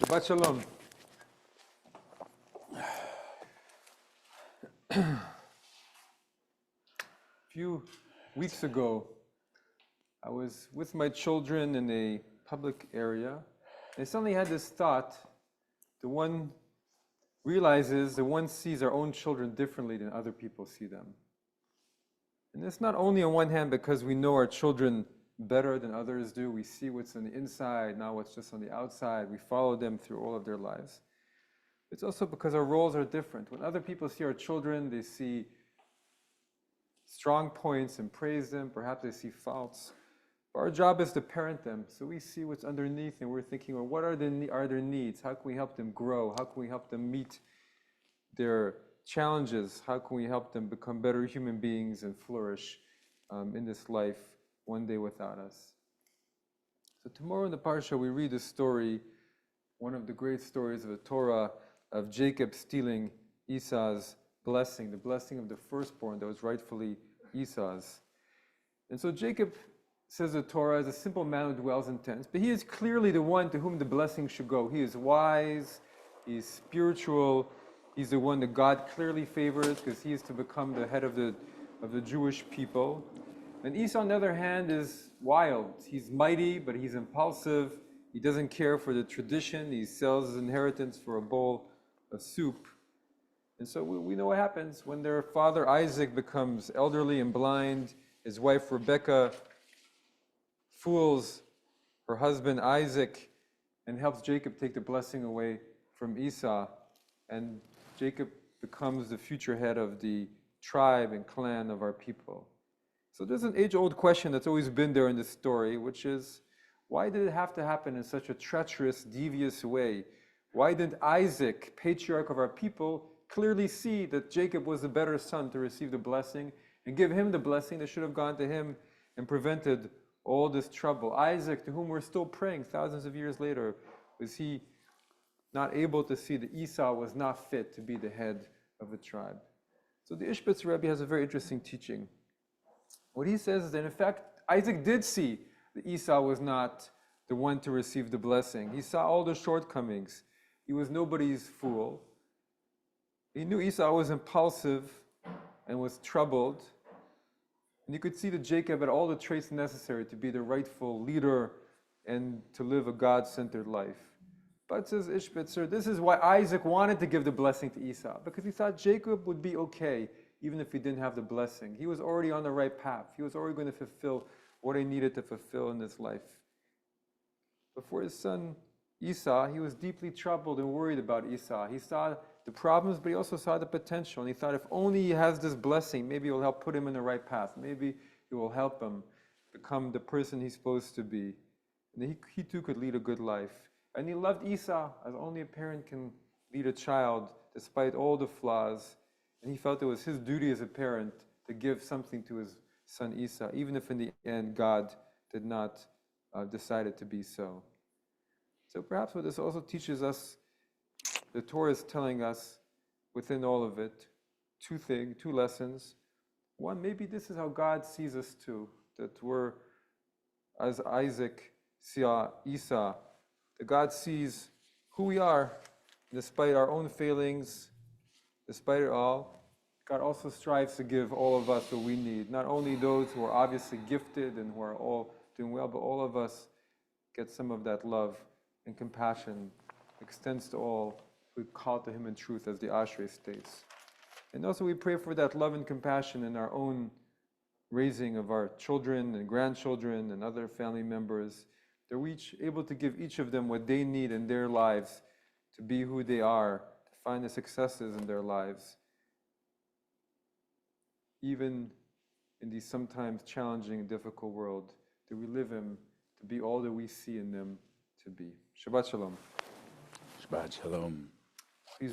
Shabbat Shalom. A few weeks ago, I was with my children in a public area, and I suddenly had this thought. The one realizes, the one sees our own children differently than other people see them. And it's not only on one hand because we know our children better than others do. We see what's on the inside, not what's just on the outside. We follow them through all of their lives. It's also because our roles are different. When other people see our children, they see strong points and praise them. Perhaps they see faults. But our job is to parent them. So we see what's underneath and we're thinking, well, what are their needs? How can we help them grow? How can we help them meet their challenges? How can we help them become better human beings and flourish in this life one day without us? So tomorrow in the Parsha we read a story, one of the great stories of the Torah, of Jacob stealing Esau's blessing, the blessing of the firstborn that was rightfully Esau's. And so Jacob, says the Torah, is a simple man who dwells in tents, but he is clearly the one to whom the blessing should go. He is wise, he's spiritual, he's the one that God clearly favors because he is to become the head of the Jewish people. And Esau, on the other hand, is wild. He's mighty, but he's impulsive. He doesn't care for the tradition. He sells his inheritance for a bowl of soup. And so we know what happens when their father Isaac becomes elderly and blind. His wife Rebekah fools her husband Isaac and helps Jacob take the blessing away from Esau. And Jacob becomes the future head of the tribe and clan of our people. So there's an age-old question that's always been there in this story, which is, why did it have to happen in such a treacherous, devious way? Why didn't Isaac, patriarch of our people, clearly see that Jacob was the better son to receive the blessing and give him the blessing that should have gone to him and prevented all this trouble? Isaac, to whom we're still praying thousands of years later, was he not able to see that Esau was not fit to be the head of the tribe? So the Ishbitz Rabbi has a very interesting teaching. What he says is that in fact, Isaac did see that Esau was not the one to receive the blessing. He saw all the shortcomings. He was nobody's fool. He knew Esau was impulsive and was troubled. And you could see that Jacob had all the traits necessary to be the rightful leader and to live a God-centered life. But says Ishbitzer, this is why Isaac wanted to give the blessing to Esau, because he thought Jacob would be okay even if he didn't have the blessing. He was already on the right path. He was already going to fulfill what he needed to fulfill in this life. But for his son Esau, he was deeply troubled and worried about Esau. He saw the problems, but he also saw the potential. And he thought if only he has this blessing, maybe it will help put him in the right path. Maybe it will help him become the person he's supposed to be. And he too could lead a good life. And he loved Esau as only a parent can lead a child, despite all the flaws. And he felt it was his duty as a parent to give something to his son Esau, even if in the end God did not decide it to be so. So perhaps what this also teaches us, the Torah is telling us within all of it, two lessons. One, maybe this is how God sees us too, that we're, as Isaac saw Esau, that God sees who we are, despite our own failings, despite it all. God also strives to give all of us what we need. Not only those who are obviously gifted and who are all doing well, but all of us get some of that love and compassion extends to all who call to him in truth, as the Ashrei states. And also we pray for that love and compassion in our own raising of our children and grandchildren and other family members, that we're each able to give each of them what they need in their lives to be who they are, to find the successes in their lives, even in these sometimes challenging and difficult world, that we live in to be all that we see in them to be. Shabbat Shalom. Shabbat Shalom.